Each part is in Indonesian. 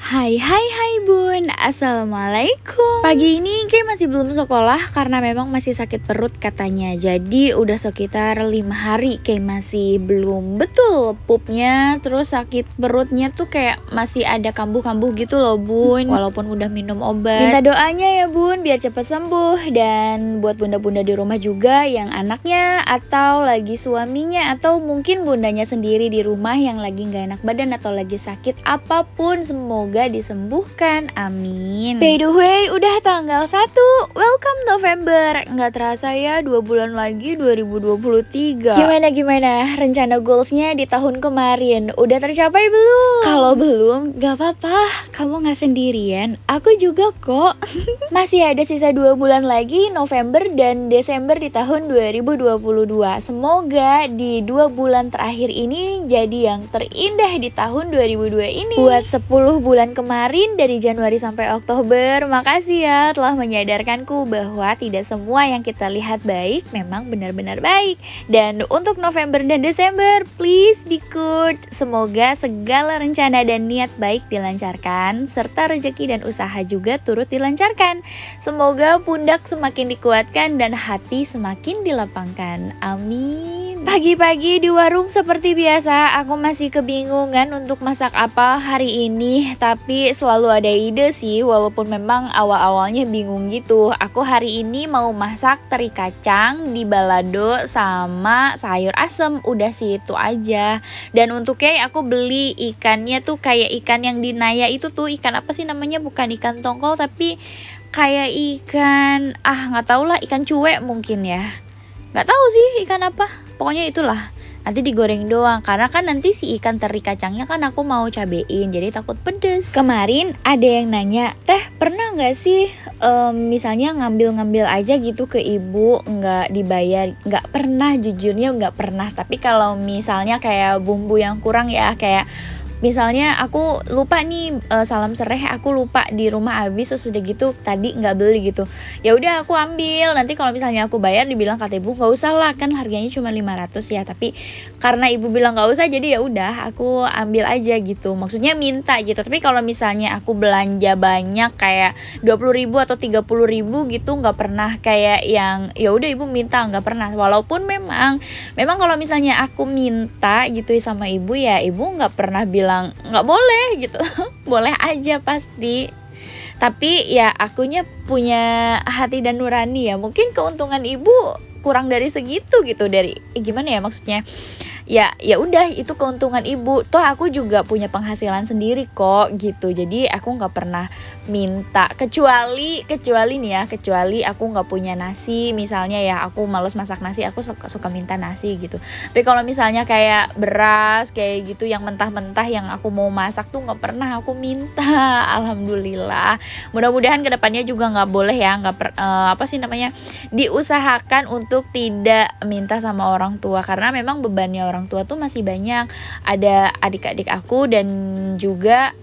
Hai hai hai bun, assalamualaikum. Pagi ini Kay masih belum sekolah karena memang masih sakit perut katanya. Jadi udah sekitar 5 hari Kay masih belum betul pupnya. Terus sakit perutnya tuh kayak masih ada kambuh-kambuh gitu loh bun. Walaupun udah minum obat. Minta doanya ya bun biar cepat sembuh. Dan buat bunda-bunda di rumah juga yang anaknya atau lagi suaminya atau mungkin bundanya sendiri di rumah yang lagi gak enak badan atau lagi sakit apapun, semoga disembuhkan, amin. By the way, udah tanggal 1, welcome November. Nggak terasa ya 2 bulan lagi 2023. Gimana rencana goalsnya di tahun kemarin, udah tercapai belum? Kalau belum, gak apa-apa, kamu gak sendirian, aku juga kok. Masih ada sisa 2 bulan lagi, November dan Desember di tahun 2022. Semoga di 2 bulan terakhir ini jadi yang terindah di tahun 2022 ini. Buat 10 bulan kemarin dari Januari sampai Oktober, makasih ya telah menyadarkanku bahwa tidak semua yang kita lihat baik memang benar-benar baik. Dan untuk November dan Desember, please be good. Semoga segala rencana dan niat baik dilancarkan, serta rezeki dan usaha juga turut dilancarkan. Semoga pundak semakin dikuatkan dan hati semakin dilapangkan. Amin. Pagi-pagi di warung seperti biasa, aku masih kebingungan untuk masak apa hari ini. Tapi selalu ada ide sih, walaupun memang awal-awalnya bingung gitu. Aku hari ini mau masak teri kacang di balado sama sayur asem. Udah sih itu aja. Dan untuk aku beli ikannya tuh kayak ikan yang di Naya itu tuh, ikan apa sih namanya, bukan ikan tongkol tapi kayak ikan, nggak tahu lah, ikan cuek mungkin ya. Nggak tahu sih ikan apa, pokoknya itulah. Nanti digoreng doang, karena kan nanti si ikan teri kacangnya kan aku mau cabein, jadi takut pedes. Kemarin ada yang nanya, teh pernah nggak sih misalnya ngambil aja gitu ke ibu nggak dibayar? Nggak pernah, jujurnya nggak pernah. Tapi kalau misalnya kayak bumbu yang kurang ya, kayak misalnya aku lupa nih salam sereh aku lupa di rumah habis, terus udah gitu tadi nggak beli gitu, ya udah aku ambil. Nanti kalau misalnya aku bayar dibilang kata ibu nggak usah lah, kan harganya cuma 500 ya. Tapi karena ibu bilang nggak usah, jadi ya udah aku ambil aja gitu, maksudnya minta gitu. Tapi kalau misalnya aku belanja banyak kayak 20.000 atau 30.000 gitu, nggak pernah kayak yang ya udah ibu minta, nggak pernah. Walaupun memang kalau misalnya aku minta gitu sama ibu, ya ibu nggak pernah bilang nggak boleh gitu. Boleh aja pasti. Tapi ya akunya punya hati dan nurani ya. Mungkin keuntungan ibu kurang dari segitu gitu, dari gimana ya maksudnya. Ya udah, itu keuntungan ibu. Toh aku juga punya penghasilan sendiri kok gitu. Jadi aku nggak pernah minta, kecuali nih ya, kecuali aku nggak punya nasi misalnya ya, aku males masak nasi, aku suka minta nasi gitu. Tapi kalau misalnya kayak beras kayak gitu yang mentah-mentah yang aku mau masak tuh nggak pernah aku minta. Alhamdulillah. Mudah-mudahan kedepannya juga nggak boleh ya, diusahakan untuk tidak minta sama orang tua, karena memang bebannya orang tua tuh masih banyak. Ada adik-adik aku dan juga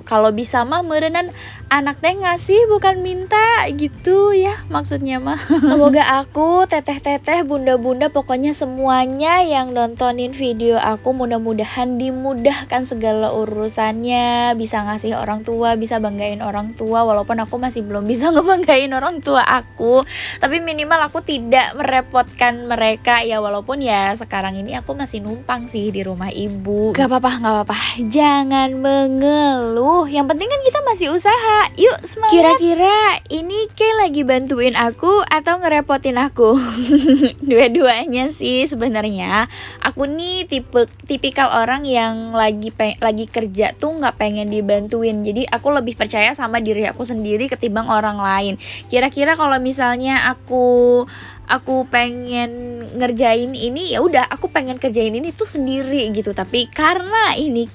kalau bisa mah merenan anak teh ngasih bukan minta gitu ya maksudnya mah. Semoga aku, teteh-teteh, bunda-bunda, pokoknya semuanya yang nontonin video aku mudah-mudahan dimudahkan segala urusannya, bisa ngasih orang tua, bisa banggain orang tua. Walaupun aku masih belum bisa ngebanggain orang tua aku, tapi minimal aku tidak merepotkan mereka ya. Walaupun ya sekarang ini aku masih numpang sih di rumah ibu. Gak apa-apa, jangan mengeluh, yang penting kan kita masih usaha. Yuk semangat. Kira-kira ini kayak lagi bantuin aku atau ngerepotin aku? Dua-duanya sih sebenarnya. Aku nih tipikal orang yang lagi kerja tuh nggak pengen dibantuin. Jadi aku lebih percaya sama diri aku sendiri ketimbang orang lain. Kira-kira kalau misalnya aku pengen ngerjain ini, ya udah aku pengen kerjain ini tuh sendiri gitu. Tapi karena ini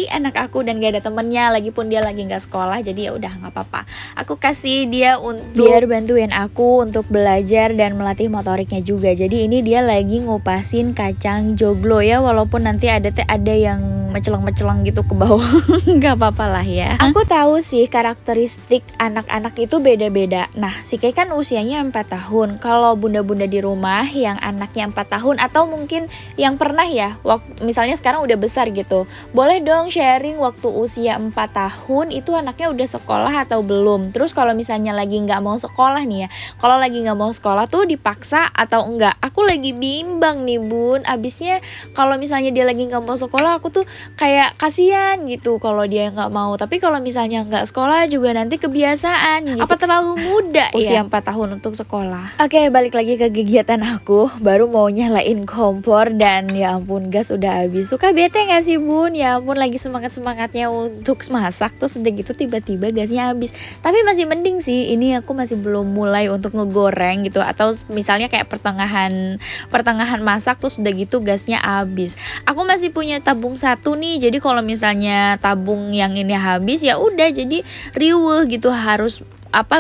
anak aku dan gak ada temennya, lagi pun dia lagi nggak sekolah, jadi ya udah nggak apa-apa, aku kasih dia untuk biar bantuin aku untuk belajar dan melatih motoriknya juga. Jadi ini dia lagi ngupasin kacang joglo ya, walaupun nanti ada yang mencelang gitu ke bawah. Nggak apa-apa lah ya. Aku tahu sih karakteristik anak-anak itu beda-beda. Nah si Kay kan usianya 4 tahun. Kalau bunda-bunda di rumah yang anaknya 4 tahun atau mungkin mungkin yang pernah ya, misalnya sekarang udah besar gitu, boleh dong sharing waktu usia 4 tahun itu anaknya udah sekolah atau belum. Terus kalau misalnya lagi nggak mau sekolah nih ya, kalau lagi nggak mau sekolah tuh dipaksa atau enggak. Aku lagi bimbang nih bun, abisnya kalau misalnya dia lagi nggak mau sekolah, aku tuh kayak kasihan gitu kalau dia nggak mau. Tapi kalau misalnya nggak sekolah juga nanti kebiasaan gitu. Apa terlalu muda ya usia 4 tahun untuk sekolah? Oke, balik lagi ke kegiatan aku. Baru mau nyalain kompor dan ya ampun gas udah habis. Suka bete gak sih bun? Ya ampun lagi semangat-semangatnya untuk masak, terus udah gitu tiba-tiba gasnya habis. Tapi masih mending sih, ini aku masih belum mulai untuk ngegoreng gitu. Atau misalnya kayak pertengahan masak terus udah gitu gasnya habis. Aku masih punya tabung satu nih, jadi kalau misalnya tabung yang ini habis ya udah jadi riweuh gitu, harus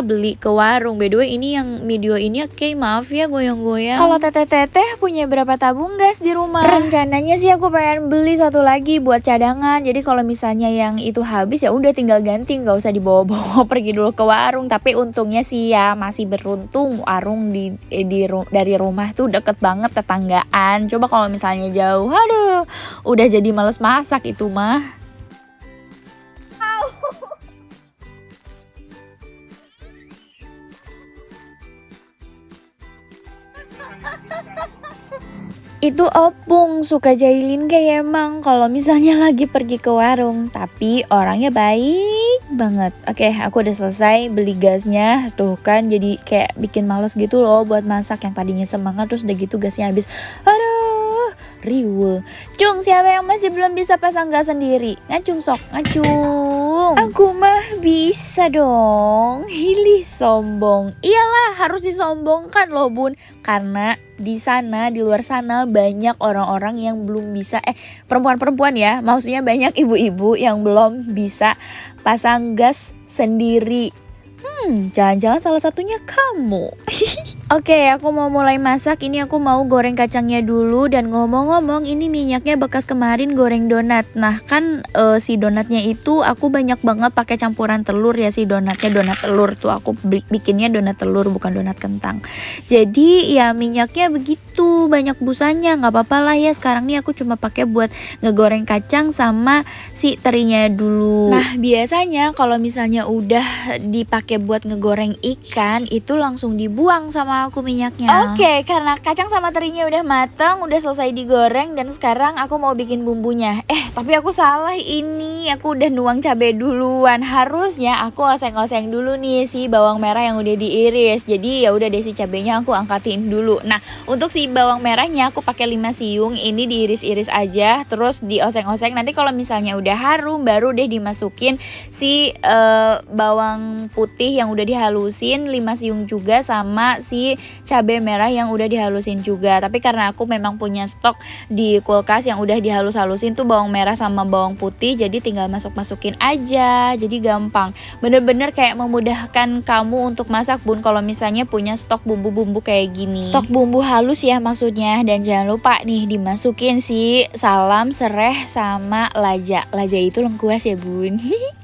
beli ke warung. By the way ini yang video ini oke, maaf ya goyang-goyang. Kalau teteh punya berapa tabung gas di rumah? Rencananya sih aku pengen beli satu lagi buat cadangan. Jadi kalau misalnya yang itu habis ya udah tinggal ganti, nggak usah dibawa-bawa pergi dulu ke warung. Tapi untungnya sih ya masih beruntung warung dari rumah tuh deket banget, tetanggaan. Coba kalau misalnya jauh, aduh udah jadi males masak itu mah. Itu opung suka jahilin kayak emang kalau misalnya lagi pergi ke warung, tapi orangnya baik banget. Oke, aku udah selesai beli gasnya. Tuh kan jadi kayak bikin males gitu loh buat masak, yang tadinya semangat terus udah gitu gasnya habis. Aduh, riwe. Cung, siapa yang masih belum bisa pasang gas sendiri? Ngacung sok, ngacung. Aku mah bisa dong. Hilih sombong. Iyalah, harus disombongkan loh bun, karena di luar sana banyak orang-orang yang belum bisa, perempuan-perempuan ya, maksudnya banyak ibu-ibu yang belum bisa pasang gas sendiri. Jangan-jangan salah satunya kamu. Oke, aku mau mulai masak. Ini aku mau goreng kacangnya dulu. Dan ngomong-ngomong, ini minyaknya bekas kemarin goreng donat. Nah kan si donatnya itu aku banyak banget pakai campuran telur ya. Si donatnya donat telur tuh aku bikinnya donat telur, bukan donat kentang. Jadi ya minyaknya begitu banyak busanya, nggak apa-apa lah ya. Sekarang nih aku cuma pakai buat ngegoreng kacang sama si terinya dulu. Nah biasanya kalau misalnya udah dipakai buat ngegoreng ikan itu langsung dibuang sama aku minyaknya. Oke, karena kacang sama terinya udah matang, udah selesai digoreng, dan sekarang aku mau bikin bumbunya. Tapi aku salah ini, aku udah nuang cabai duluan. Harusnya aku oseng-oseng dulu nih si bawang merah yang udah diiris. Jadi ya udah deh, si cabainya aku angkatin dulu. Nah, untuk si bawang merahnya aku pakai 5 siung, ini diiris-iris aja, terus dioseng-oseng. Nanti kalau misalnya udah harum baru deh dimasukin si bawang putih yang udah dihalusin, 5 siung juga, sama si cabai merah yang udah dihalusin juga. Tapi karena aku memang punya stok di kulkas yang udah dihalus-halusin tuh bawang merah sama bawang putih, jadi tinggal masukin aja, jadi gampang. Bener-bener kayak memudahkan kamu untuk masak bun kalau misalnya punya stok bumbu-bumbu kayak gini. Stok bumbu halus ya maksudnya. Dan jangan lupa nih dimasukin si salam, sereh, sama laja. Laja itu lengkuas ya bun.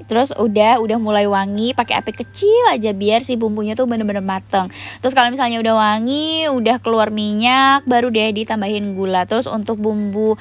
Terus udah mulai wangi, pakai api kecil aja biar si bumbunya tuh bener-bener mateng. Terus kalau misalnya udah wangi, udah keluar minyak, baru deh ditambahin gula. Terus untuk bumbu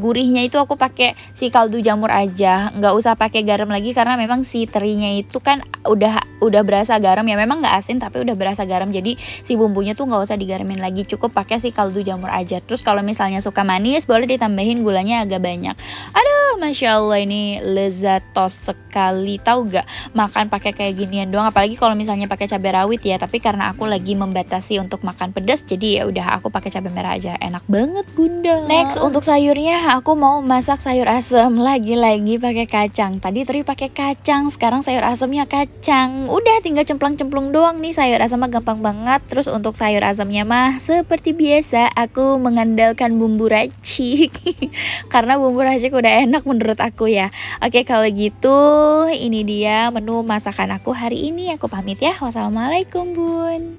gurihnya itu aku pakai si kaldu jamur aja, nggak usah pakai garam lagi karena memang si terinya itu kan udah berasa garam ya. Memang nggak asin tapi udah berasa garam, jadi si bumbunya tuh nggak usah digaramin lagi, cukup pakai si kaldu jamur aja. Terus kalau misalnya suka manis boleh ditambahin gulanya agak banyak. Aduh, masya Allah ini lezatos sekali, tahu gak? Makan pakai kayak ginian doang, apalagi kalau misalnya pakai cabai rawit ya. Tapi karena aku lagi membatasi untuk makan pedas, jadi ya udah aku pakai cabai merah aja. Enak banget bunda. Next untuk sayurnya aku mau masak sayur asem, lagi-lagi pakai kacang. Tadi teri pakai kacang, sekarang sayur asemnya kacang. Udah tinggal cemplung-cemplung doang nih, sayur asem mah gampang banget. Terus untuk sayur asemnya mah seperti biasa aku mengandalkan bumbu racik. Karena bumbu racik udah enak menurut aku ya. Oke, kalau gitu ini dia menu masakan aku hari ini. Aku pamit ya. Wassalamualaikum bun.